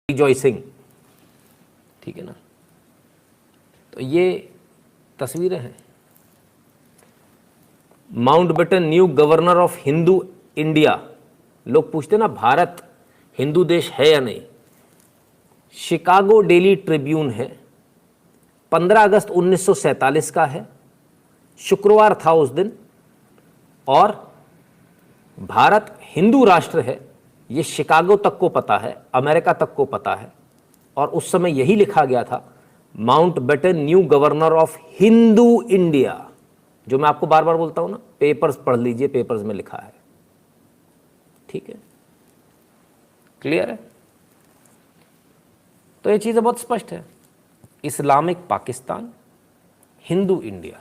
Rejoicing, ठीक है ना। तो ये तस्वीरें हैं। Mountbatten new governor of Hindu India. लोग पूछते ना भारत हिंदू देश है या नहीं। शिकागो डेली ट्रिब्यून है, 15 अगस्त 1947 का है, शुक्रवार था उस दिन। और भारत हिंदू राष्ट्र है ये शिकागो तक को पता है, अमेरिका तक को पता है। और उस समय यही लिखा गया था, Mountbatten new governor of Hindu India. जो मैं आपको बार बार बोलता हूं ना, पेपर्स पढ़ लीजिए, पेपर्स में लिखा है, ठीक है, क्लियर है। तो ये चीजें बहुत स्पष्ट है। इस्लामिक पाकिस्तान, हिंदू इंडिया,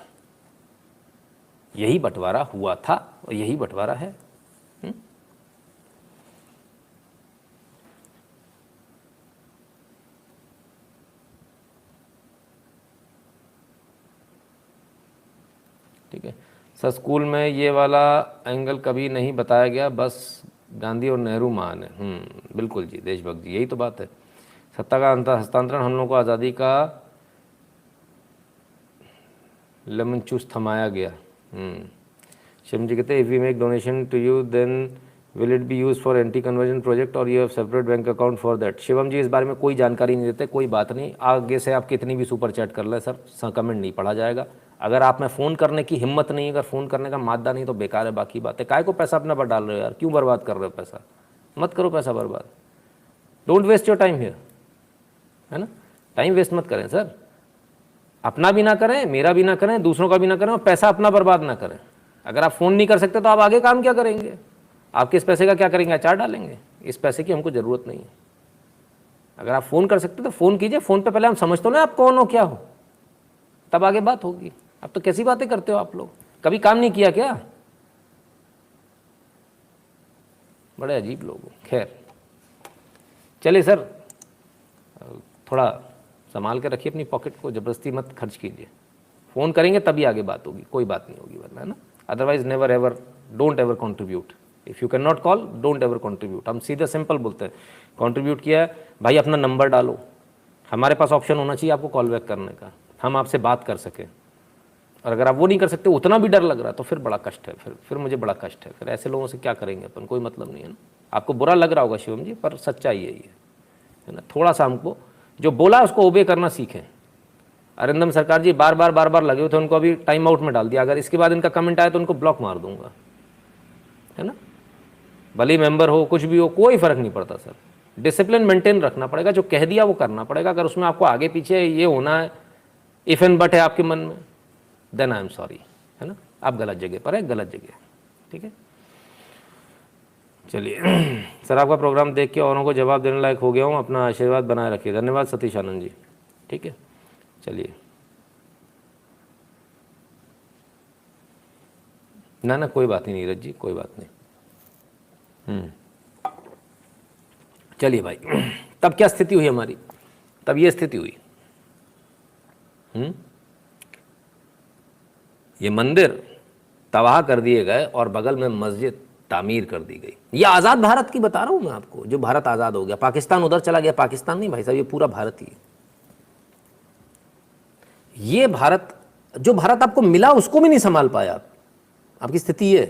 यही बंटवारा हुआ था और यही बंटवारा है। ठीक है सर, स्कूल में ये वाला एंगल कभी नहीं बताया गया, बस गांधी और नेहरू महान है। बिल्कुल जी, देशभक्त जी, यही तो बात है। सत्ता का अंतर हस्तांतरण हम लोगों को आज़ादी का लेमन चूस थमाया गया। शिवम जी कहते हैं, if we make donation to you then will it be use for anti conversion project और you have separate bank account for that. Shivam ji इस बारे में कोई जानकारी नहीं देते, कोई बात नहीं, आगे से आप कितनी भी सुपर चैट कर लें सर, कमेंट नहीं पढ़ा जाएगा। अगर आप में फ़ोन करने की हिम्मत नहीं, अगर फ़ोन करने का मादा नहीं, तो बेकार है। बाकी बात है, काय को पैसा अपने पर डाल रहे हो यार, क्यों बर्बाद कर रहे हो पैसा? मत करो पैसा बर्बाद, don't waste your time here, है ना। टाइम वेस्ट मत करें सर, अपना भी ना करें, मेरा भी ना करें, दूसरों का भी ना करें, और पैसा अपना बर्बाद ना करें। अगर आप फ़ोन नहीं कर सकते तो आप आगे काम क्या करेंगे? आपके इस पैसे का क्या करेंगे? अचार डालेंगे? इस पैसे की हमको ज़रूरत नहीं है। अगर आप फ़ोन कर सकते तो फ़ोन कीजिए। फ़ोन पे पहले हम समझ तो ना आप कौन हो, क्या हो, तब आगे बात होगी। अब तो कैसी बातें करते हो आप लोग, कभी काम नहीं किया क्या? बड़े अजीब लोग हो। खैर चलिए सर, थोड़ा संभाल के रखिए अपनी पॉकेट को, ज़बरदस्ती मत खर्च कीजिए। फ़ोन करेंगे तभी आगे बात होगी, कोई बात नहीं होगी वरना, है ना। Otherwise never ever, don't ever contribute. If you can not call, don't ever contribute. हम सीधे सिंपल बोलते हैं, कंट्रीब्यूट किया है भाई, अपना नंबर डालो। हमारे पास ऑप्शन होना चाहिए आपको कॉल बैक करने का, हम आपसे बात कर सकें। और अगर आप वो नहीं कर सकते, उतना भी डर लग रहा है, तो फिर बड़ा कष्ट है, फिर मुझे बड़ा कष्ट है। फिर ऐसे लोगों से क्या करेंगे अपन, कोई मतलब नहीं है ना। आपको बुरा लग रहा होगा शिवम जी, पर सच्चाई यही है ना। थोड़ा सा हमको जो बोला उसको ओबे करना सीखें। अरिंदम सरकार जी बार बार लगे हुए थे, उनको अभी टाइम आउट में डाल दिया। अगर इसके बाद इनका कमेंट आया तो उनको ब्लॉक मार दूंगा, है ना। भले मेंबर हो, कुछ भी हो, कोई फर्क नहीं पड़ता सर। डिसिप्लिन मेंटेन रखना पड़ेगा, जो कह दिया वो करना पड़ेगा। अगर उसमें आपको आगे पीछे ये होना है, इफ एंड बट है आपके मन में, देन आई एम सॉरी, है ना। आप गलत जगह पर है, गलत जगह, ठीक है। चलिए सर, आपका प्रोग्राम देख के औरों को जवाब देने लायक हो गया हूँ, अपना आशीर्वाद बनाए रखिए। धन्यवाद सतीश आनंद जी, ठीक है। चलिए, ना कोई बात नहीं नीरज जी, कोई बात नहीं। चलिए भाई, तब क्या स्थिति हुई हमारी? तब ये स्थिति हुई, ये मंदिर तबाह कर दिए गए और बगल में मस्जिद तामीर कर दी गई। ये आज़ाद भारत की बता रहा हूँ मैं आपको, जो भारत आज़ाद हो गया। पाकिस्तान उधर चला गया, पाकिस्तान नहीं भाई साहब, ये पूरा भारत ही है। ये भारत, जो भारत आपको मिला उसको भी नहीं संभाल पाया आप। आपकी स्थिति ये,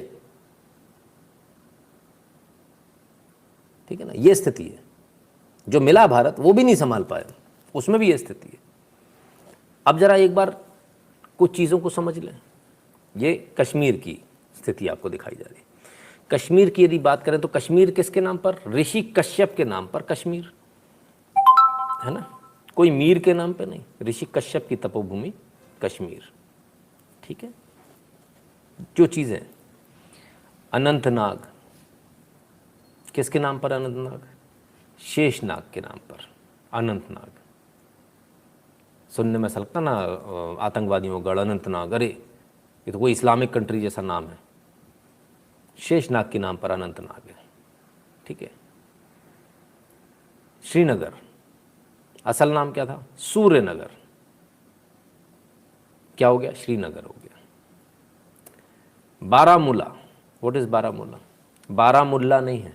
ठीक है ना, ये स्थिति है। जो मिला भारत वो भी नहीं संभाल पाया, उसमें भी ये स्थिति है। अब जरा एक बार कुछ चीज़ों को समझ लें। ये कश्मीर की स्थिति आपको दिखाई जा रही है। कश्मीर की यदि बात करें तो कश्मीर किसके नाम पर? ऋषि कश्यप के नाम पर कश्मीर, है ना। कोई मीर के नाम पे नहीं, ऋषि कश्यप की तपोभूमि कश्मीर, ठीक है। जो चीज़ें, अनंतनाग किसके नाम पर? अनंतनाग शेषनाग के नाम पर अनंतनाग। सुनने में ऐसा लगता ना आतंकवादियों गढ़ अनंतनाग, अरे ये तो कोई इस्लामिक कंट्री जैसा नाम है। शेषनाग के नाम पर अनंतनाग है, ठीक है। श्रीनगर असल नाम क्या था? सूर्यनगर। क्या हो गया? श्रीनगर हो गया। Baramulla, what is Baramulla? बारामुल्ला नहीं है,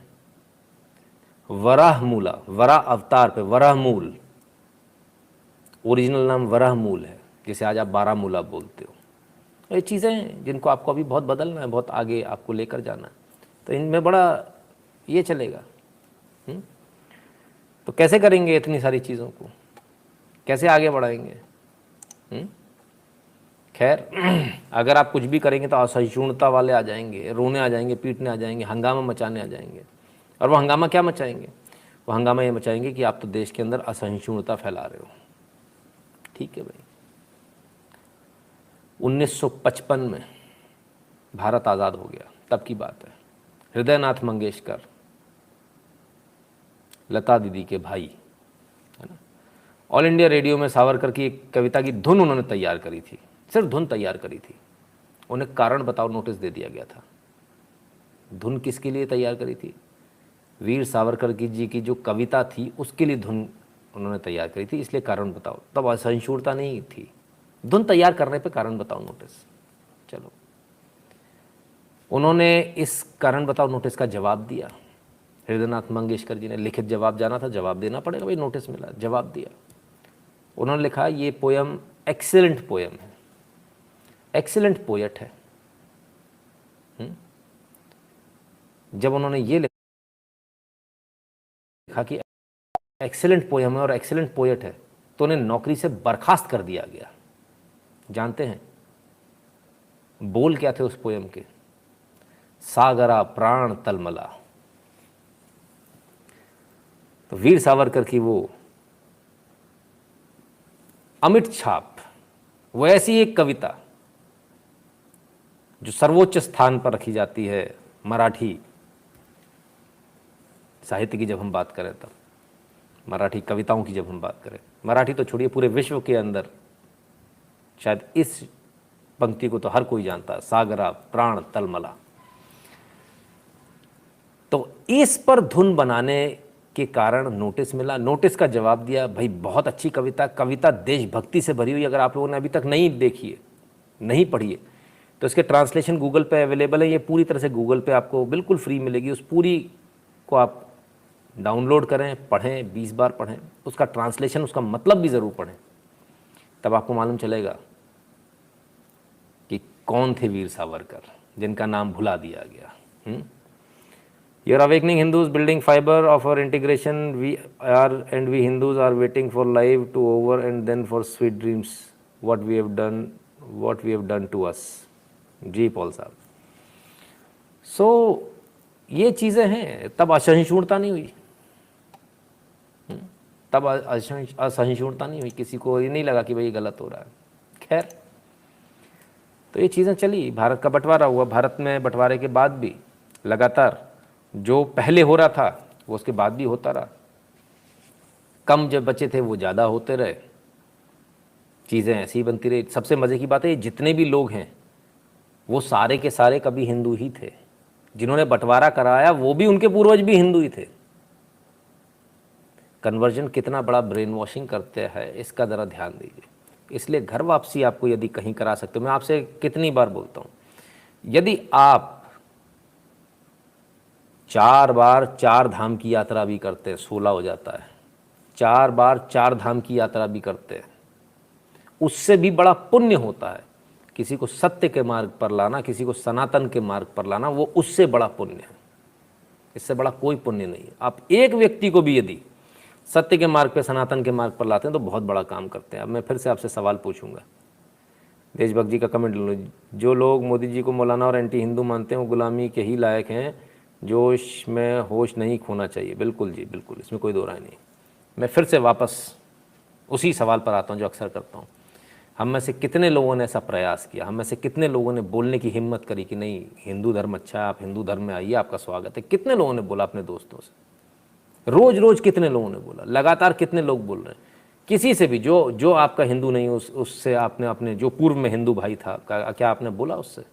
वराहमूला, वरा अवतार पे वराहमूल, ओरिजिनल नाम वराहमूल है, जिसे आज आप बारामूला बोलते हो। ये चीज़ें हैं जिनको आपको अभी बहुत बदलना है, बहुत आगे आपको लेकर जाना है, तो इनमें बड़ा ये चलेगा। तो कैसे करेंगे इतनी सारी चीज़ों को, कैसे आगे बढ़ाएंगे? खैर, अगर आप कुछ भी करेंगे तो असहिष्णुता वाले आ जाएंगे, रोने आ जाएंगे, पीटने आ जाएंगे, हंगामा मचाने आ जाएंगे। और वो हंगामा क्या मचाएंगे? वो हंगामा ये मचाएंगे कि आप तो देश के अंदर असहिष्णुता फैला रहे हो। ठीक है भाई, 1955 में भारत आज़ाद हो गया, तब की बात है। हृदयनाथ मंगेशकर, लता दीदी के भाई, है ना, ऑल इंडिया रेडियो में सावरकर की एक कविता की धुन उन्होंने तैयार करी थी, सिर्फ धुन तैयार करी थी। उन्हें कारण बताओ नोटिस दे दिया गया था। धुन किसके लिए तैयार करी थी? वीर सावरकर जी की जो कविता थी उसके लिए धुन उन्होंने तैयार करी थी, इसलिए कारण बताओ। तब असहिष्णुता नहीं थी, धुन तैयार करने पे कारण बताओ नोटिस। चलो, उन्होंने इस कारण बताओ नोटिस का जवाब दिया। हृदयनाथ मंगेशकर जी ने लिखित जवाब जाना था, जवाब देना पड़ेगा भाई, नोटिस मिला, जवाब दिया। उन्होंने लिखा ये पोयम एक्सीलेंट पोयम है, एक्सीलेंट पोएट है। जब उन्होंने ये लिखा कि एक्सीलेंट पोयम है और एक्सीलेंट पोएट है, तो उन्हें नौकरी से बर्खास्त कर दिया गया। जानते हैं बोल क्या थे उस पोयम के? सागरा प्राण तलमला। तो वीर सावरकर की वो अमिट छाप, वो ऐसी एक कविता जो सर्वोच्च स्थान पर रखी जाती है मराठी साहित्य की। जब हम बात करें तब मराठी कविताओं की जब हम बात करें, मराठी तो छोड़िए, पूरे विश्व के अंदर शायद इस पंक्ति को तो हर कोई जानता है, सागरा प्राण तलमला। तो इस पर धुन बनाने के कारण नोटिस मिला, नोटिस का जवाब दिया। भाई बहुत अच्छी कविता, कविता देशभक्ति से भरी हुई। अगर आप लोगों ने अभी तक नहीं देखी है, नहीं पढ़ी है, तो इसके ट्रांसलेशन गूगल पे अवेलेबल है। ये पूरी तरह से गूगल पे आपको बिल्कुल फ्री मिलेगी। उस पूरी को आप डाउनलोड करें, पढ़ें, 20 बार पढ़ें, उसका ट्रांसलेशन, उसका मतलब भी ज़रूर पढ़ें, तब आपको मालूम चलेगा कि कौन थे वीर सावरकर, जिनका नाम भुला दिया गया। Your awakening Hindus building fiber of our integration. We Hindus are waiting for life to over and then for sweet dreams. What we have done to us. जी पॉल साहब। सो ये चीज़ें हैं, तब असहिष्णुता नहीं हुई, तब असहिष्णुता नहीं हुई, किसी को ये नहीं लगा कि भाई ये गलत हो रहा है। खैर, तो ये चीज़ें चली, भारत का बंटवारा हुआ। भारत में बंटवारे के बाद भी लगातार जो पहले हो रहा था वो उसके बाद भी होता रहा। कम जब बचे थे वो ज़्यादा होते रहे, चीज़ें ऐसी ही बनती रही। सबसे मज़े की बात है, जितने भी लोग हैं वो सारे के सारे कभी हिंदू ही थे। जिन्होंने बंटवारा कराया वो भी, उनके पूर्वज भी हिंदू ही थे। कन्वर्जन कितना बड़ा ब्रेन वॉशिंग करते हैं, इसका ज़रा ध्यान दीजिए। इसलिए घर वापसी आपको यदि कहीं करा सकते हो, मैं आपसे कितनी बार बोलता हूँ, यदि आप 4 बार 4 धाम की यात्रा भी करते हैं, 16 हो जाता है, 4 बार 4 धाम की यात्रा भी करते हैं, उससे भी बड़ा पुण्य होता है। किसी को सत्य के मार्ग पर लाना, किसी को सनातन के मार्ग पर लाना, वो उससे बड़ा पुण्य है। इससे बड़ा कोई पुण्य नहीं है। आप एक व्यक्ति को भी यदि सत्य के मार्ग पर, सनातन के मार्ग पर लाते हैं तो बहुत बड़ा काम करते हैं। अब मैं फिर से आपसे सवाल पूछूंगा, देशभक्त जी का कमेंट लो। जो लोग मोदी जी को मौलाना और एंटी हिंदू मानते हैं वो गुलामी के ही लायक हैं, जोश में होश नहीं खोना चाहिए। बिल्कुल जी, बिल्कुल, इसमें कोई दो राय नहीं। मैं फिर से वापस उसी सवाल पर आता हूँ जो अक्सर करता हूँ। हम में से कितने लोगों ने ऐसा प्रयास किया? हम में से कितने लोगों ने बोलने की हिम्मत करी कि नहीं, हिंदू धर्म अच्छा है, आप हिंदू धर्म में आइए, आपका स्वागत है? कितने लोगों ने बोला अपने दोस्तों से? रोज़ रोज़ कितने लोगों ने बोला? लगातार कितने लोग बोल रहे हैं? किसी से भी जो आपका हिंदू नहीं, उससे आपने अपने जो पूर्व में हिंदू भाई था, क्या आपने बोला उससे?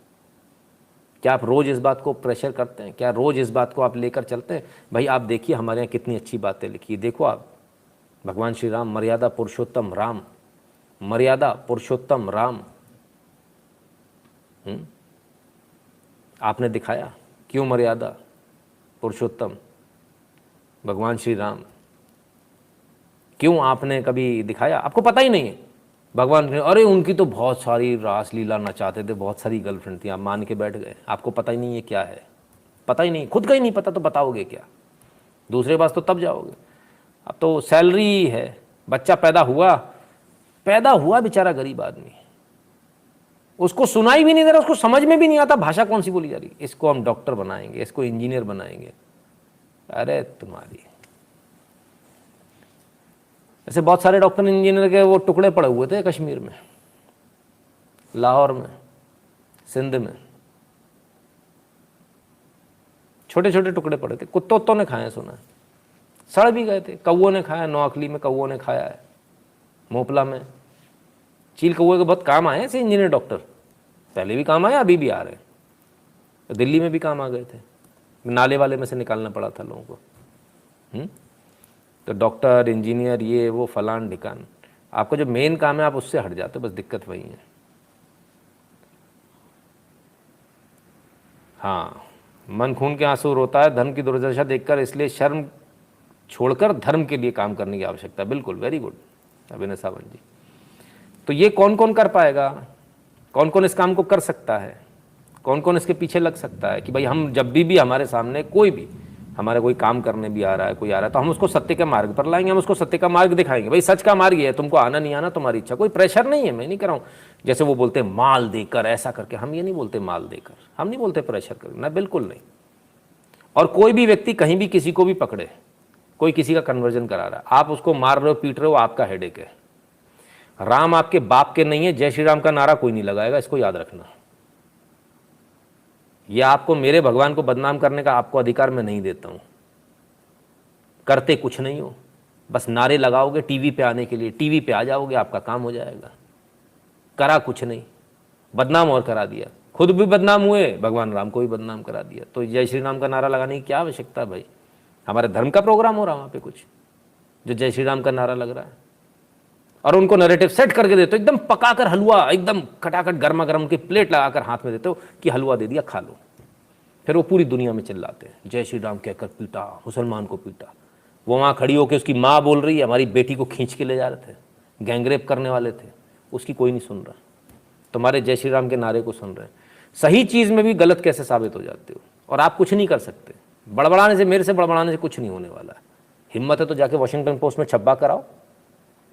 क्या आप रोज़ इस बात को प्रेशर करते हैं? क्या रोज़ इस बात को आप लेकर चलते हैं? भाई आप देखिए हमारे यहाँ कितनी अच्छी बातें लिखी। देखो आप, भगवान श्री राम, मर्यादा पुरुषोत्तम राम, मर्यादा पुरुषोत्तम राम, आपने दिखाया क्यों मर्यादा, पुरुषोत्तम भगवान श्री राम, क्यों आपने कभी दिखाया? आपको पता ही नहीं है भगवान ने, अरे उनकी तो बहुत सारी रासलीला नचाते थे, बहुत सारी गर्लफ्रेंड थी, आप मान के बैठ गए, आपको पता ही नहीं है क्या है, पता ही नहीं, खुद का ही नहीं पता तो बताओगे क्या? दूसरे पास तो तब जाओगे। अब तो सैलरी है, बच्चा पैदा हुआ बेचारा गरीब आदमी, उसको सुनाई भी नहीं दे रहा, उसको समझ में भी नहीं आता भाषा कौन सी बोली जा रही, इसको हम डॉक्टर बनाएंगे, इसको इंजीनियर बनाएंगे। अरे तुम्हारी, ऐसे बहुत सारे डॉक्टर इंजीनियर के वो टुकड़े पड़े हुए थे कश्मीर में, लाहौर में, सिंध में, छोटे छोटे टुकड़े पड़े थे, कुत्तों ने खाए, सुना है, सड़ भी गए थे, कौओं ने खाया, नौअकली में कौओं ने खाया है, मोपला में चील कौए के बहुत काम आए ऐसे इंजीनियर डॉक्टर, पहले भी काम आए, अभी भी आ रहे हैं, दिल्ली में भी काम आ गए थे, नाले वाले में से निकालना पड़ा था लोगों को। तो डॉक्टर इंजीनियर ये वो फलान ढिकान, आपका जो मेन काम है आप उससे हट जाते हो, बस दिक्कत वही है। हाँ, मन खून के आंसू रोता है धर्म की दुर्दशा देखकर, इसलिए शर्म छोड़कर धर्म के लिए काम करने की आवश्यकता है। बिल्कुल, वेरी गुड अभिनय सावंत जी। तो ये कौन कौन कर पाएगा, कौन कौन इस काम को कर सकता है, कौन कौन इसके पीछे लग सकता है कि भाई हम जब भी हमारे सामने कोई भी हमारा कोई काम करने भी आ रहा है, कोई आ रहा है, तो हम उसको सत्य के मार्ग पर लाएंगे, हम उसको सत्य का मार्ग दिखाएंगे, भाई सच का मार्ग ये है, तुमको आना नहीं आना तुम्हारी इच्छा, कोई प्रेशर नहीं है, मैं नहीं कर रहा हूँ जैसे वो बोलते हैं माल देकर ऐसा करके, हम ये नहीं बोलते माल देकर, हम नहीं बोलते प्रेशर कर, ना बिल्कुल नहीं। और कोई भी व्यक्ति कहीं भी किसी को भी पकड़े, कोई किसी का कन्वर्जन करा रहा है, आप उसको मार रहे हो पीट रहे हो, आपका हेडेक है। राम आपके बाप के नहीं है, जय श्री राम का नारा कोई नहीं लगाएगा, इसको याद रखना। यह आपको मेरे भगवान को बदनाम करने का आपको अधिकार मैं नहीं देता हूं। करते कुछ नहीं हो, बस नारे लगाओगे टीवी पे आने के लिए, टीवी पे आ जाओगे, आपका काम हो जाएगा। करा कुछ नहीं, बदनाम और करा दिया, खुद भी बदनाम हुए, भगवान राम को भी बदनाम करा दिया। तो जय श्री राम का नारा लगाने की क्या आवश्यकता भाई? हमारे धर्म का प्रोग्राम हो रहा है वहाँ पे कुछ, जो जय श्री राम का नारा लग रहा है, और उनको नैरेटिव सेट करके देते हो, एकदम पकाकर हलवा, एकदम खटाखट गर्मा गर्म की प्लेट लगाकर हाथ में देते हो कि हलवा दे दिया खा लो। फिर वो पूरी दुनिया में चिल्लाते हैं जय श्री राम कहकर पीटा, मुसलमान को पीटा। वो वहाँ खड़ी होकर उसकी माँ बोल रही है, हमारी बेटी को खींच के ले जा रहे थे, गैंगरेप करने वाले थे, उसकी कोई नहीं सुन रहा, तुम्हारे जय श्री राम के नारे को सुन रहे हैं। सही चीज़ में भी गलत कैसे साबित हो जाते हो, और आप कुछ नहीं कर सकते। बड़बड़ाने से, मेरे से बड़बड़ाने से कुछ नहीं होने वाला है। हिम्मत है तो जाके वॉशिंगटन पोस्ट में छपवा कराओ,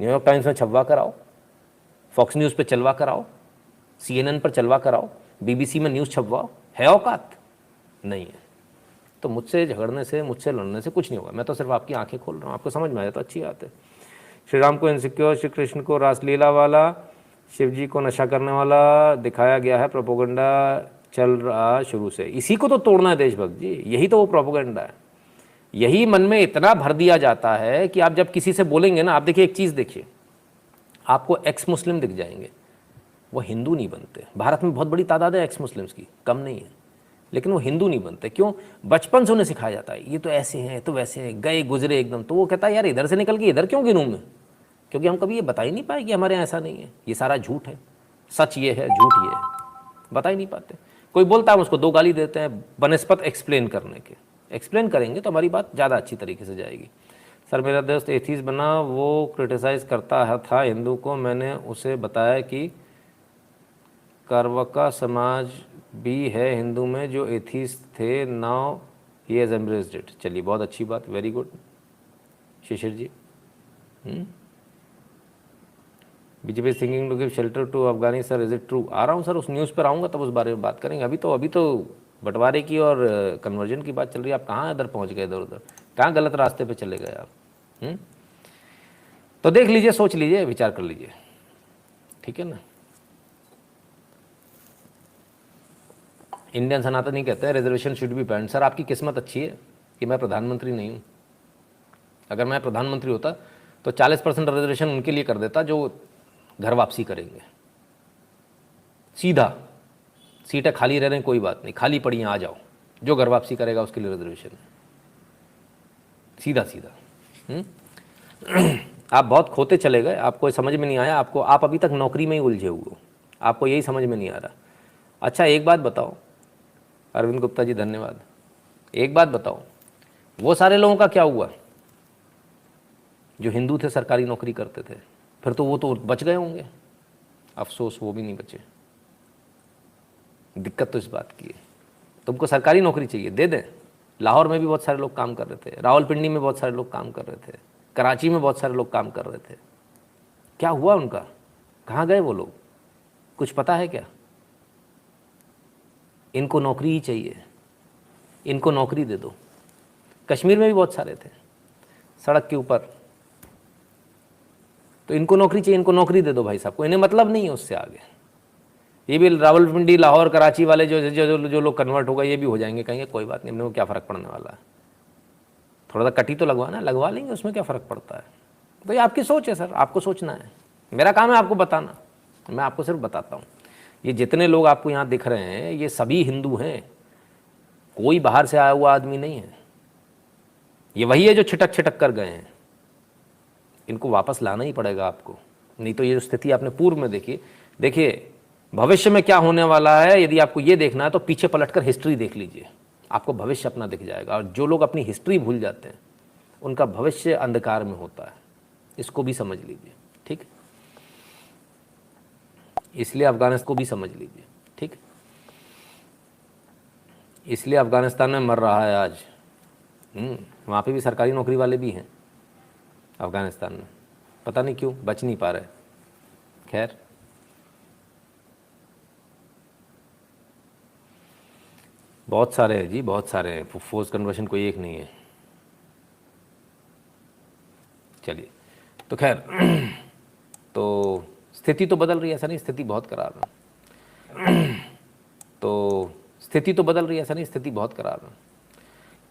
न्यूयॉर्क टाइम्स में छपवा कराओ, फॉक्स न्यूज़ पे चलवा कराओ, CNN पर चलवा कराओ, BBC में न्यूज़ छपवाओ, है औकात? नहीं है। तो मुझसे झगड़ने से, मुझसे लड़ने से कुछ नहीं होगा। मैं तो सिर्फ आपकी आंखें खोल रहा हूँ, आपको समझ में आया तो अच्छी बात है। श्री राम को इनसिक्योर, श्री कृष्ण को रासलीला वाला, शिव जी को नशा करने वाला दिखाया गया है, प्रोपोगंडा चल रहा शुरू से। इसी को तो तोड़ना है देशभक्त जी, यही तो वो प्रोपोगंडा है। यही मन में इतना भर दिया जाता है कि आप जब किसी से बोलेंगे ना, आप देखिए एक चीज़ देखिए, आपको एक्स मुस्लिम दिख जाएंगे, वो हिंदू नहीं बनते। भारत में बहुत बड़ी तादाद है एक्स मुस्लिम्स की, कम नहीं है, लेकिन वो हिंदू नहीं बनते। क्यों? बचपन से उन्हें सिखाया जाता है ये तो ऐसे हैं, तो वैसे हैं, गए गुजरे एकदम। तो वो कहता है यार इधर से निकल के इधर क्यों गिरूँ मैं? क्योंकि हम कभी ये बता ही नहीं पाए कि हमारे यहाँ ऐसा नहीं है, ये सारा झूठ है, सच ये है, झूठ ये है, बता ही नहीं पाते। कोई बोलता है हम उसको दो गाली देते हैं बनस्पत एक्सप्लेन करने के। एक्सप्लेन करेंगे तो हमारी बात ज़्यादा अच्छी तरीके से जाएगी। सर मेरा दोस्त एथीस्ट बना, वो क्रिटिसाइज़ करता था हिंदू को, मैंने उसे बताया कि करवका समाज भी है हिंदू में जो एथीस्ट थे, now he has embraced it. चलिए बहुत अच्छी बात, very good Shishir ji. BJP thinking to give shelter to Afghani, sir is it true? आ रहा हूँ सर, उस न्यूज़ पर आऊँगा तब उस बारे में बात करेंगे। अभी तो बंटवारे की और कन्वर्जन की बात चल रही है। आप कहाँ इधर पहुँच गए, इधर उधर कहाँ गलत रास्ते पे चले गए आप? तो देख लीजिए, सोच लीजिए, विचार कर लीजिए, ठीक है ना। इंडियन सनातनी कहते हैं reservation should be band. Sir आपकी किस्मत अच्छी है कि मैं प्रधानमंत्री नहीं हूँ। अगर मैं प्रधानमंत्री होता तो 40% रिजर्वेशन उनके लिए कर देता जो घर वापसी करेंगे। सीधा, सीटें खाली रह रही हैं, कोई बात नहीं, खाली पड़ी हैं, आ जाओ, जो घर वापसी करेगा उसके लिए रिजर्वेशन है, सीधा सीधा। आप बहुत खोते चले गए, आपको समझ में नहीं आया। आप अभी तक नौकरी में ही उलझे हुए हो, आपको यही समझ में नहीं आ रहा। अच्छा एक बात बताओ अरविंद गुप्ता जी, धन्यवाद। एक बात बताओ, वो सारे लोगों का क्या हुआ जो हिंदू थे, सरकारी नौकरी करते थे? फिर तो वो तो बच गए होंगे। अफसोस वो भी नहीं बचे। दिक्कत तो इस बात की है। तुमको सरकारी नौकरी चाहिए, दे दें। लाहौर में भी बहुत सारे लोग काम कर रहे थे, रावलपिंडी में बहुत सारे लोग काम कर रहे थे, कराची में बहुत सारे लोग काम कर रहे थे। क्या हुआ उनका? कहाँ गए वो लोग? कुछ पता है क्या? इनको नौकरी ही चाहिए, इनको नौकरी दे दो। कश्मीर में भी बहुत सारे थे सड़क के ऊपर, तो इनको नौकरी चाहिए, इनको नौकरी दे दो भाई साहब को। इन्हें मतलब नहीं है उससे आगे। ये भी रावलपिंडी, लाहौर, कराची वाले जो जो जो, जो लोग कन्वर्ट होगा ये भी हो जाएंगे, कहेंगे कोई बात नहीं, इनको क्या फ़र्क पड़ने वाला है, थोड़ा सा कटी तो लगवाना, लगवा लेंगे, उसमें क्या फ़र्क पड़ता है। तो ये आपकी सोच है सर, आपको सोचना है। मेरा काम है आपको बताना, मैं आपको सिर्फ बताता हूँ। ये जितने लोग आपको यहाँ दिख रहे हैं ये सभी हिंदू हैं, कोई बाहर से आया हुआ आदमी नहीं है। ये वही है जो छिटक छिटक कर गए हैं, इनको वापस लाना ही पड़ेगा आपको। नहीं तो ये जो स्थिति आपने पूर्व में देखी, देखिए भविष्य में क्या होने वाला है, यदि आपको ये देखना है तो पीछे पलटकर हिस्ट्री देख लीजिए, आपको भविष्य अपना दिख जाएगा। और जो लोग अपनी हिस्ट्री भूल जाते हैं उनका भविष्य अंधकार में होता है, इसको भी समझ लीजिए, ठीक। इसलिए अफगानिस्तान को भी समझ लीजिए, ठीक। इसलिए अफगानिस्तान में मर रहा है आज। वहाँ पे भी सरकारी नौकरी वाले भी हैं अफगानिस्तान में, पता नहीं क्यों बच नहीं पा रहे। खैर, बहुत सारे हैं जी, बहुत सारे हैं। फोर्स कन्वर्शन कोई एक नहीं है। चलिए, तो खैर तो स्थिति तो बदल रही है, ऐसा नहीं स्थिति बहुत खराब है। तो स्थिति तो बदल रही है, ऐसा नहीं स्थिति बहुत खराब है।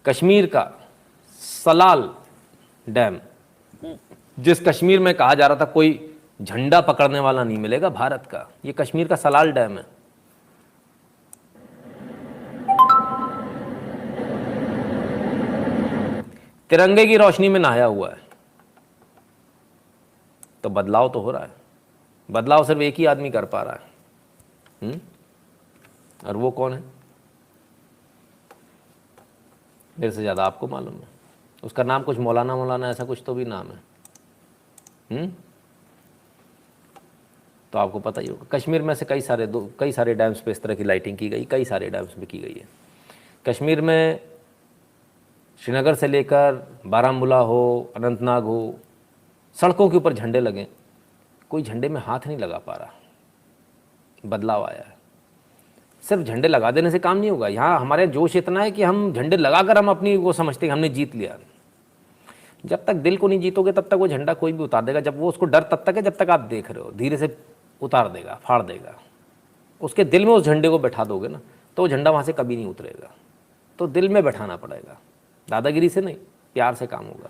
कश्मीर का सलाल डैम, जिस कश्मीर में कहा जा रहा था कोई झंडा पकड़ने वाला नहीं मिलेगा भारत का, ये कश्मीर का सलाल डैम है। तिरंगे की रोशनी में नहाया हुआ है। तो बदलाव तो हो रहा है, बदलाव सिर्फ एक ही आदमी कर पा रहा है। और वो कौन है? मेरे से ज़्यादा आपको मालूम है। उसका नाम कुछ मौलाना मौलाना ऐसा कुछ तो भी नाम है। तो आपको पता ही होगा। कश्मीर में से कई सारे डैम्स पे इस तरह की लाइटिंग की गई, कई सारे डैम्स में की गई है। कश्मीर में श्रीनगर से लेकर बारामूला हो, अनंतनाग हो, सड़कों के ऊपर झंडे लगे, कोई झंडे में हाथ नहीं लगा पा रहा। बदलाव आया है। सिर्फ झंडे लगा देने से काम नहीं होगा। यहाँ हमारे जोश इतना है कि हम झंडे लगाकर हम अपनी वो समझते हैं हमने जीत लिया। जब तक दिल को नहीं जीतोगे तब तक वो झंडा कोई भी उतार देगा। जब वो, उसको डर तब तक है जब तक आप देख रहे हो, धीरे से उतार देगा, फाड़ देगा। उसके दिल में उस झंडे को बैठा दोगे ना तो वो झंडा वहाँ से कभी नहीं उतरेगा। तो दिल में बैठाना पड़ेगा, दादागिरी से नहीं, प्यार से काम होगा।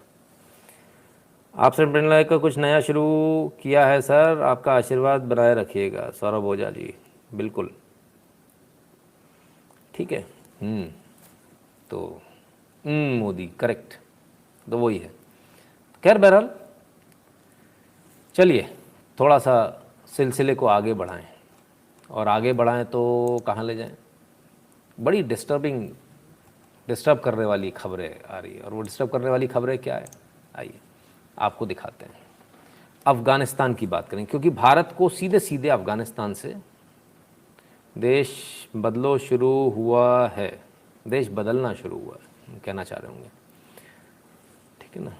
आपसे प्रिंट का कुछ नया शुरू किया है सर, आपका आशीर्वाद बनाए रखिएगा। सौरभ ओझा जी, बिल्कुल ठीक है। तो मोदी करेक्ट, तो वही है। खैर बहरहाल चलिए थोड़ा सा सिलसिले को आगे बढ़ाएं, और आगे बढ़ाएं तो कहाँ ले जाएं? बड़ी डिस्टर्ब करने वाली खबरें आ रही है। और वो डिस्टर्ब करने वाली खबरें क्या है, आइए आपको दिखाते हैं। अफ़गानिस्तान की बात करें, क्योंकि भारत को सीधे सीधे अफ़गानिस्तान से देश बदलो शुरू हुआ है, देश बदलना शुरू हुआ है, कहना चाह रहे होंगे, ठीक है ना।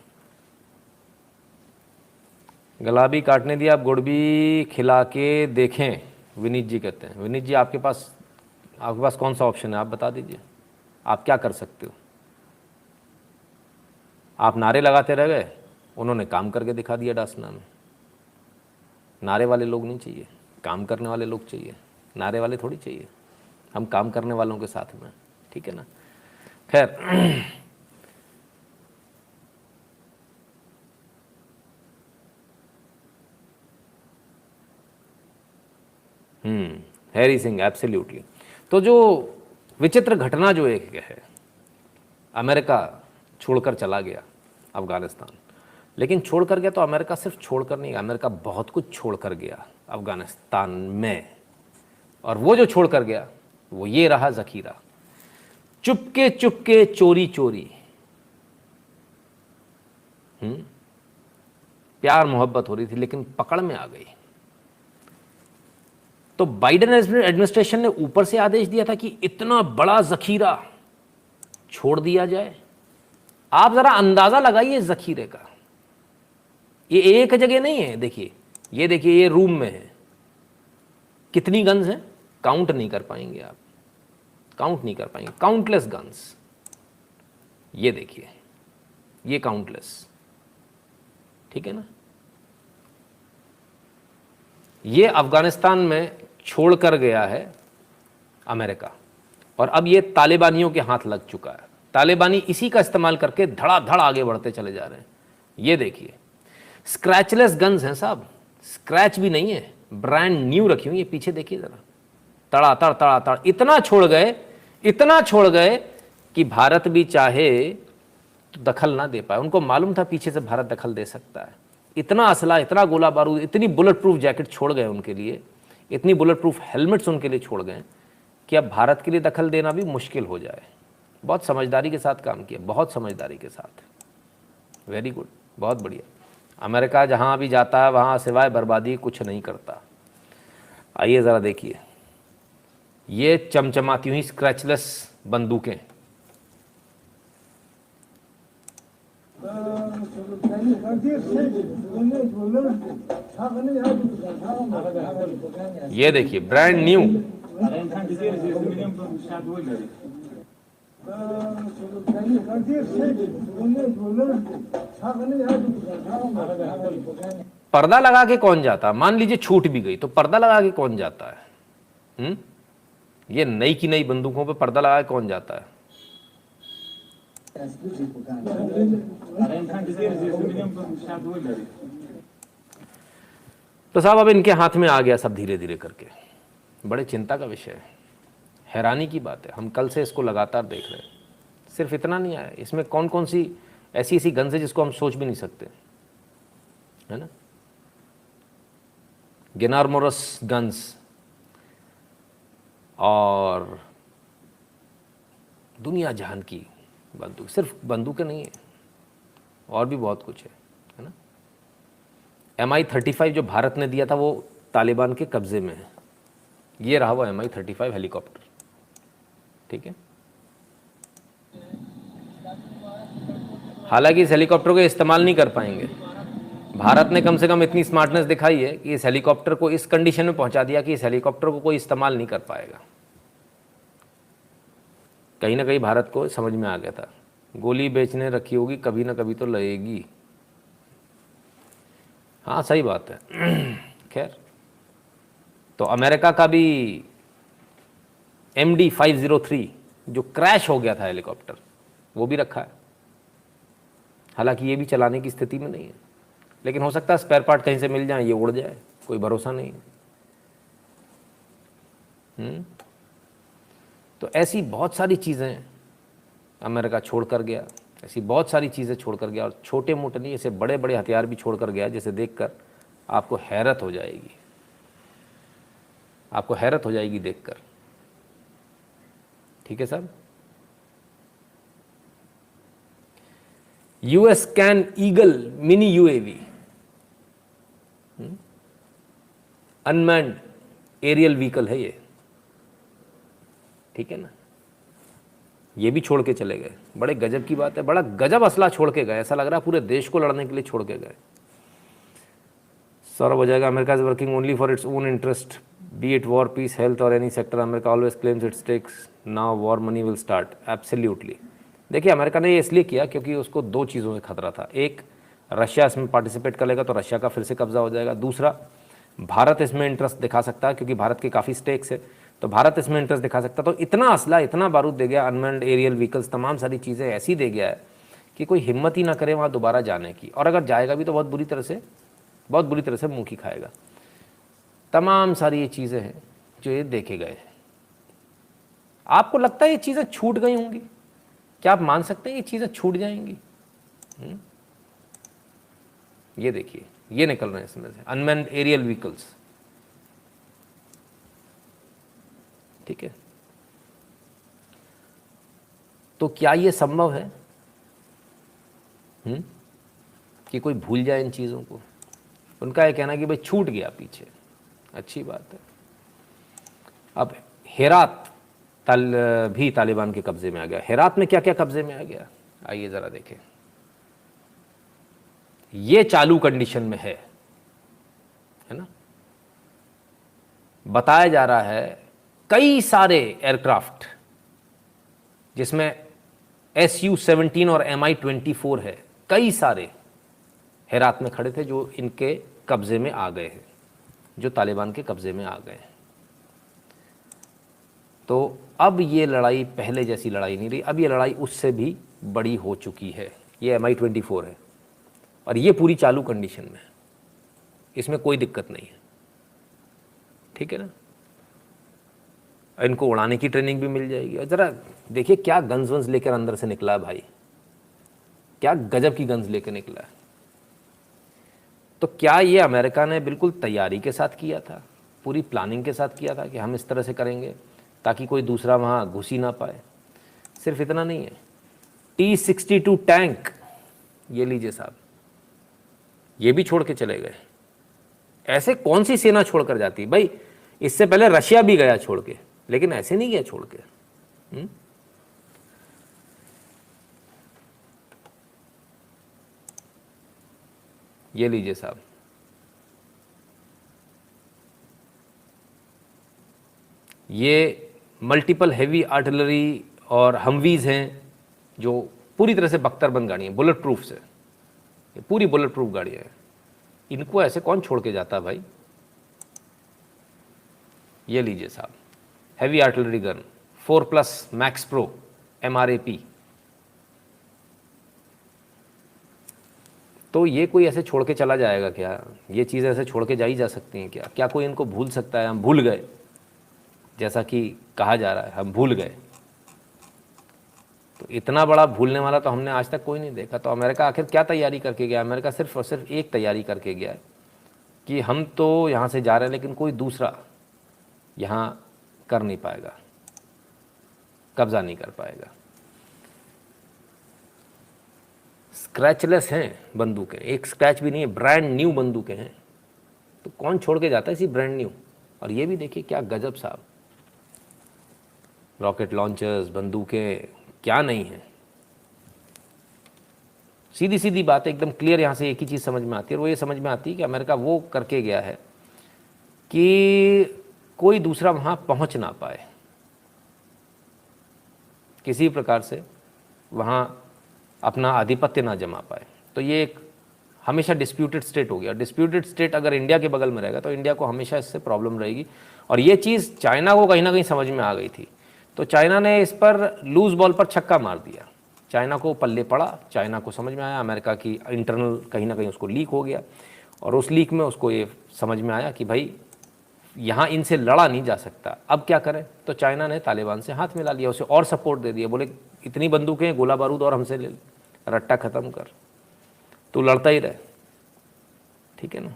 गुलाबी काटने दिया, आप गुड़ भी खिला के देखें, विनीत जी कहते हैं। विनीत जी आपके पास कौन सा ऑप्शन है, आप बता दीजिए, आप क्या कर सकते हो? आप नारे लगाते रह गए, उन्होंने काम करके दिखा दिया डासना में। नारे वाले लोग नहीं चाहिए, काम करने वाले लोग चाहिए। नारे वाले थोड़ी चाहिए, हम काम करने वालों के साथ में, ठीक है ना। खैर हैरी सिंह एब्सोल्युटली। तो जो विचित्र घटना जो एक है, अमेरिका छोड़कर चला गया अफ़गानिस्तान, लेकिन छोड़कर गया तो अमेरिका सिर्फ छोड़कर नहीं, अमेरिका बहुत कुछ छोड़कर गया अफ़गानिस्तान में। और वो जो छोड़ कर गया वो ये रहा जखीरा। चुपके चुपके चोरी चोरी, प्यार मोहब्बत हो रही थी लेकिन पकड़ में आ गई। तो बाइडेन एडमिनिस्ट्रेशन ने ऊपर से आदेश दिया था कि इतना बड़ा जखीरा छोड़ दिया जाए। आप जरा अंदाजा लगाइए जखीरे का, ये एक जगह नहीं है। देखिए ये, देखिए ये रूम में है, कितनी गन्स हैं काउंट नहीं कर पाएंगे आप, काउंट नहीं कर पाएंगे, काउंटलेस गन्स। ये देखिए ये काउंटलेस, ठीक है ना। ये अफगानिस्तान में छोड़कर गया है अमेरिका, और अब ये तालिबानियों के हाथ लग चुका है। तालिबानी इसी का इस्तेमाल करके धड़ाधड़ आगे बढ़ते चले जा रहे हैं। ये देखिए स्क्रैचलेस गन्स हैं साहब, स्क्रैच भी नहीं है, ब्रांड न्यू रखी हुई। ये पीछे देखिए जरा, तड़ातड़ तड़ातड़, इतना छोड़ गए, इतना छोड़ गए कि भारत भी चाहे तो दखल ना दे पाए। उनको मालूम था पीछे से भारत दखल दे सकता है। इतना असला, इतना गोला बारूद, इतनी बुलेट प्रूफ जैकेट छोड़ गए उनके लिए, इतनी बुलेट प्रूफ हेलमेट्स उनके लिए छोड़ गए कि अब भारत के लिए दखल देना भी मुश्किल हो जाए। बहुत समझदारी के साथ काम किया, बहुत समझदारी के साथ, वेरी गुड, बहुत बढ़िया। अमेरिका जहाँ भी जाता है वहाँ सिवाय बर्बादी कुछ नहीं करता। आइए ज़रा देखिए, ये चमचमाती हुई स्क्रैचलेस बंदूकें। ये देखिए ब्रांड न्यू। पर्दा लगा के कौन जाता, मान लीजिए छूट भी गई तो पर्दा लगा के कौन जाता है? ये नई की नई बंदूकों पे पर्दा लगा के कौन जाता है? तो साहब अब इनके हाथ में आ गया सब धीरे धीरे करके। बड़े चिंता का विषय है, हैरानी की बात है। हम कल से इसको लगातार देख रहे हैं। सिर्फ इतना नहीं आया, इसमें कौन कौन सी ऐसी ऐसी गन्स है जिसको हम सोच भी नहीं सकते, है ना। गिनारमोरस गन्स, और दुनिया जहान की बंदूक। सिर्फ बंदूकें नहीं है, और भी बहुत कुछ है ना। MI-35 जो भारत ने दिया था वो तालिबान के कब्जे में है। ये रहा वो MI-35 हेलीकॉप्टर, ठीक है। हालांकि इस हेलीकॉप्टर को इस्तेमाल नहीं कर पाएंगे। भारत ने कम से कम इतनी स्मार्टनेस दिखाई है कि इस हेलीकॉप्टर को इस कंडीशन में पहुंचा दिया कि इस हेलीकॉप्टर को कोई इस्तेमाल नहीं कर पाएगा। कहीं ना कहीं भारत को समझ में आ गया था, गोली बेचने रखी होगी कभी ना कभी तो लगेगी। हाँ सही बात है। खैर, तो अमेरिका का भी MD-503 जो क्रैश हो गया था हेलीकॉप्टर, वो भी रखा है। हालांकि ये भी चलाने की स्थिति में नहीं है, लेकिन हो सकता है स्पेयर पार्ट कहीं से मिल जाए, ये उड़ जाए, कोई भरोसा नहीं। तो ऐसी बहुत सारी चीज़ें अमेरिका छोड़ कर गया, ऐसी बहुत सारी चीज़ें छोड़ कर गया, और छोटे मोटे नहीं, ऐसे बड़े बड़े हथियार भी छोड़ कर गया, जिसे देखकर आपको हैरत हो जाएगी, आपको हैरत हो जाएगी देखकर। ठीक है साहब। US can eagle mini UAV, unmanned aerial vehicle है ये, ठीक है ना। ये भी छोड़ के चले गए, बड़े गजब की बात है, बड़ा गजब असला छोड़ के गए। ऐसा लग रहा है पूरे देश को लड़ने के लिए छोड़ के गए। सौरभ हो जाएगा, America is working only for its own interest, be it war, peace, health और any sector, America always claims its tax, now war money will start. Absolutely. देखिए अमेरिका ने ये इसलिए किया क्योंकि उसको दो चीज़ों से खतरा था। एक, रशिया इसमें पार्टिसिपेट कर लेगा तो रशिया का फिर से कब्जा हो जाएगा। दूसरा, भारत इसमें इंटरेस्ट दिखा सकता है क्योंकि भारत के काफ़ी स्टेक्स है, तो भारत इसमें इंटरेस्ट दिखा सकता। तो इतना असला, इतना बारूद दे गया, अनमैन्ड एरियल व्हीकल्स, तमाम सारी चीज़ें ऐसी दे गया है कि कोई हिम्मत ही ना करे वहाँ दोबारा जाने की, और अगर जाएगा भी तो बहुत बुरी तरह से मुँह की खाएगा। तमाम सारी ये चीज़ें हैं जो ये देखे गए हैं। आपको लगता है ये चीज़ें छूट गई होंगी? क्या आप मान सकते हैं ये चीज़ें छूट जाएंगी? ये देखिए, ये निकल रहे हैं इसमें से अनमैन्ड एरियल व्हीकल्स। ठीक है। तो क्या ये संभव है कि कोई भूल जाए इन चीज़ों को? उनका यह कहना कि भाई छूट गया पीछे, अच्छी बात है। अब हेरात भी तालिबान के कब्जे में आ गया। हेरात में क्या क्या कब्जे में आ गया, आइए ज़रा देखें। ये चालू कंडीशन में है ना। बताया जा रहा है कई सारे एयरक्राफ्ट जिसमें Su-17 और Mi-24 है, कई सारे हेरात में खड़े थे जो इनके कब्जे में आ गए हैं, जो तालिबान के कब्जे में आ गए हैं। तो अब ये लड़ाई पहले जैसी लड़ाई नहीं रही, अब ये लड़ाई उससे भी बड़ी हो चुकी है। ये Mi-24 है और ये पूरी चालू कंडीशन में है, इसमें कोई दिक्कत नहीं है, ठीक है ना। इनको उड़ाने की ट्रेनिंग भी मिल जाएगी। और ज़रा देखिए क्या गन्स वन्स लेकर अंदर से निकला है भाई, क्या गजब की गन्स लेकर निकला है। तो क्या ये अमेरिका ने बिल्कुल तैयारी के साथ किया था, पूरी प्लानिंग के साथ किया था कि हम इस तरह से करेंगे ताकि कोई दूसरा वहाँ घुस ही ना पाए? सिर्फ इतना नहीं है, T-62 टैंक ये लीजिए साहब, ये भी छोड़ के चले गए। ऐसे कौन सी सेना छोड़कर जाती है भाई? इससे पहले रशिया भी गया छोड़ के, लेकिन ऐसे नहीं गया छोड़ के। ये लीजिए साहब, ये मल्टीपल हेवी आर्टिलरी और हमवीज हैं जो पूरी तरह से बख्तरबंद गाड़ी हैं, बुलेट प्रूफ से, ये पूरी बुलेट प्रूफ गाड़ियाँ हैं। इनको ऐसे कौन छोड़ के जाता भाई? ये लीजिए साहब, heavy artillery gun 4+ max pro MRAP। तो ये कोई ऐसे छोड़ के चला जाएगा क्या? ये चीज़ें ऐसे छोड़ के जा ही जा सकती हैं क्या? क्या कोई इनको भूल सकता है? हम भूल गए, जैसा कि कहा जा रहा है, हम भूल गए। तो इतना बड़ा भूलने वाला तो हमने आज तक कोई नहीं देखा। तो अमेरिका आखिर क्या तैयारी करके गया? अमेरिका सिर्फ और सिर्फ एक तैयारी करके गया है कि हम तो यहाँ से जा रहे हैं, लेकिन कोई दूसरा यहाँ कर नहीं पाएगा, कब्जा नहीं कर पाएगा। स्क्रैचलेस हैं बंदूकें, एक स्क्रैच भी नहीं है, ब्रांड न्यू बंदूकें हैं। तो कौन छोड़ के जाता है इसी ब्रांड न्यू? और ये भी देखिए क्या गजब साहब, रॉकेट लॉन्चर्स, बंदूकें, क्या नहीं है। सीधी सीधी बात एकदम क्लियर यहाँ से एक ही चीज़ समझ में आती है, और वो ये समझ में आती है कि अमेरिका वो करके गया है कि कोई दूसरा वहाँ पहुँच ना पाए, किसी प्रकार से वहाँ अपना आधिपत्य ना जमा पाए। तो ये एक हमेशा डिस्प्यूटेड स्टेट हो गया। डिस्प्यूटेड स्टेट अगर इंडिया के बगल में रहेगा तो इंडिया को हमेशा इससे प्रॉब्लम रहेगी। और ये चीज़ चाइना को कहीं ना कहीं समझ में आ गई थी, तो चाइना ने इस पर लूज बॉल पर छक्का मार दिया। चाइना को पल्ले पड़ा, चाइना को समझ में आया अमेरिका की इंटरनल कहीं ना कहीं उसको लीक हो गया, और उस लीक में उसको ये समझ में आया कि भाई यहाँ इनसे लड़ा नहीं जा सकता, अब क्या करें। तो चाइना ने तालिबान से हाथ मिला लिया, उसे और सपोर्ट दे दिया, बोले इतनी बंदूकें, गोला बारूद और हमसे ले, रट्टा ख़त्म कर, तू लड़ता ही रहे, ठीक है ना।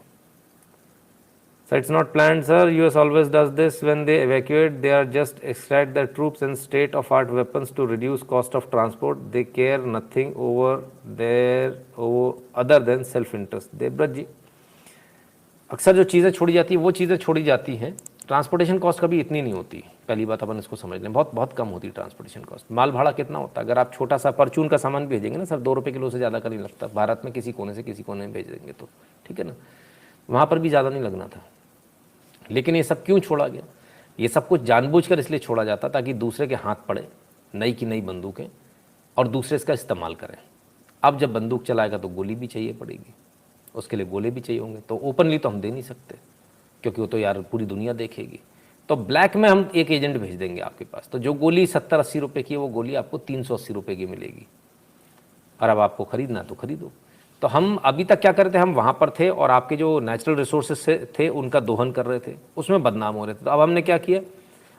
So it's not planned, sir. US always does this when they evacuate. They are just extract their troops and state-of-art weapons to reduce cost of transport. They care nothing other than self-interest. Devvrat जी, अक्सर जो चीज़ें छोड़ी जाती हैं वो चीज़ें छोड़ी जाती हैं। ट्रांसपोर्टेशन कॉस्ट कभी इतनी नहीं होती, पहली बात अपन इसको समझ लें, बहुत बहुत कम होती है ट्रांसपोर्टेशन कॉस्ट। माल भाड़ा कितना होता है? अगर आप छोटा सा परचून का सामान भेजेंगे ना सर, 2 रुपये किलो से ज़्यादा का नहीं लगता भारत में, किसी कोने से किसी कोने में भेज देंगे तो, ठीक है ना। वहाँ पर भी ज़्यादा नहीं लगना था, लेकिन ये सब क्यों छोड़ा गया? ये सब कुछ जानबूझकर इसलिए छोड़ा जाता ताकि दूसरे के हाथ पड़े नई की नई बंदूकें और दूसरे इसका इस्तेमाल करें। अब जब बंदूक चलाएगा तो गोली भी चाहिए पड़ेगी, उसके लिए गोले भी चाहिए होंगे, तो ओपनली तो हम दे नहीं सकते क्योंकि वो तो यार पूरी दुनिया देखेगी। तो ब्लैक में हम एक एजेंट भेज देंगे आपके पास, तो जो गोली 70-80 रुपये की है वो गोली आपको 380 रुपये की मिलेगी, और अब आपको ख़रीदना तो खरीदो। तो हम अभी तक क्या करते, हम वहाँ पर थे और आपके जो नेचुरल रिसोर्सेज थे उनका दोहन कर रहे थे, उसमें बदनाम हो रहे थे। तो अब हमने क्या किया,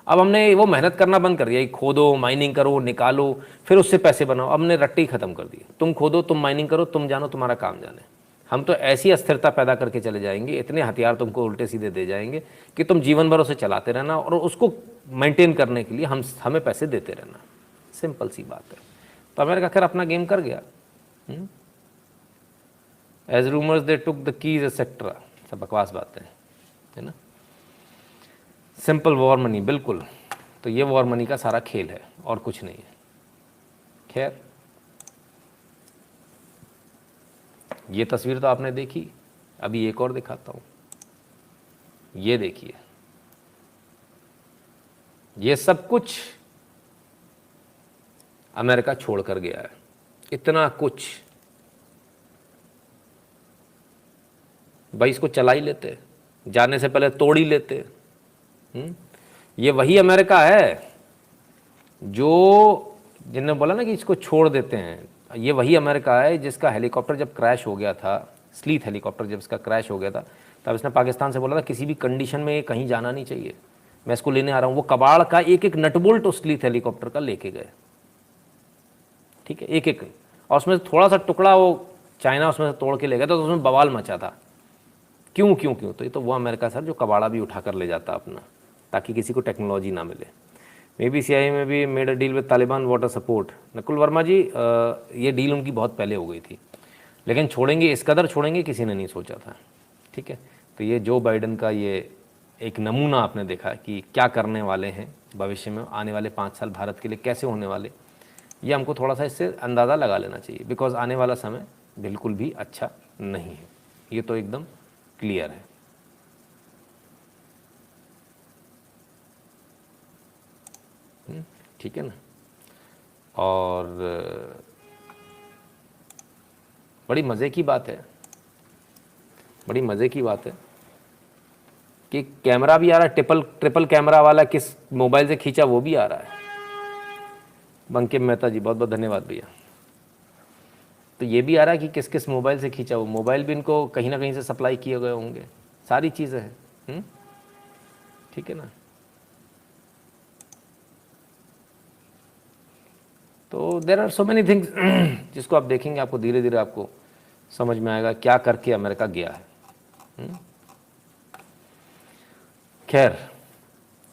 अब हमने वो मेहनत करना बंद कर दिया, खोदो, माइनिंग करो, निकालो, फिर उससे पैसे बनाओ। अब हमने रट्टे ही ख़त्म कर दिए, तुम खोदो, तुम माइनिंग करो, तुम जानो, तुम्हारा काम जाने। हम तो ऐसी अस्थिरता पैदा करके चले जाएंगे, इतने हथियार तुमको उल्टे सीधे दे जाएंगे कि तुम जीवन भर उसे चलाते रहना और उसको मेंटेन करने के लिए हमें पैसे देते रहना। सिंपल सी बात है। तो अमेरिका खैर अपना गेम कर गया। As rumours they took the keys etcetera, सब बकवास बातें है ना। सिंपल वॉर मनी, बिल्कुल। तो ये वॉर मनी का सारा खेल है और कुछ नहीं है। खैर, ये तस्वीर तो आपने देखी, अभी एक और दिखाता हूं। ये देखिए, ये सब कुछ अमेरिका छोड़ कर गया है, इतना कुछ। भाई इसको चला ही लेते, जाने से पहले तोड़ ही लेते। ये वही अमेरिका है जो, जिन्होंने बोला ना कि इसको छोड़ देते हैं, ये वही अमेरिका है जिसका हेलीकॉप्टर जब क्रैश हो गया था, स्लीथ हेलीकॉप्टर जब इसका क्रैश हो गया था, तब इसने पाकिस्तान से बोला था किसी भी कंडीशन में कहीं जाना नहीं चाहिए, मैं इसको लेने आ रहा हूँ। वो कबाड़ का एक एक नटबोल्ट उस स्लीथ हेलीकॉप्टर का लेके गए, ठीक है, एक एक। और उसमें थोड़ा सा टुकड़ा वो चाइना उसमें से तोड़ के ले गया, तो उसमें बवाल मचा था। क्यों क्यों क्यों? तो ये तो वो अमेरिका सर जो कबाड़ा भी उठा कर ले जाता अपना, ताकि किसी को टेक्नोलॉजी ना मिले। मे बी CIA में भी made a deal with Taliban water support. Nakul Verma ji, ये डील उनकी बहुत पहले हो गई थी, लेकिन छोड़ेंगे, इस कदर छोड़ेंगे किसी ने नहीं सोचा था, ठीक है। तो ये जो बाइडन का ये एक नमूना आपने देखा कि क्या करने वाले हैं भविष्य में, आने वाले 5 साल भारत के लिए कैसे होने वाले, ये हमको थोड़ा सा इससे अंदाज़ा लगा लेना चाहिए। बिकॉज आने वाला समय बिल्कुल भी अच्छा नहीं है, ये तो एकदम क्लियर है। ठीक है ना। और बड़ी मज़े की बात है, बड़ी मज़े की बात है कि कैमरा भी आ रहा है, ट्रिपल कैमरा वाला, किस मोबाइल से खींचा वो भी आ रहा है। बंकिम मेहता जी, बहुत बहुत धन्यवाद भैया। तो ये भी आ रहा है कि किस किस मोबाइल से खींचा, वो मोबाइल भी इनको कहीं ना कहीं से सप्लाई किए गए होंगे, सारी चीज़ें हैं। ठीक है ना। तो there are so many things जिसको आप देखेंगे, आपको धीरे धीरे आपको समझ में आएगा क्या करके अमेरिका गया है। खैर,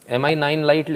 MI9 लाइट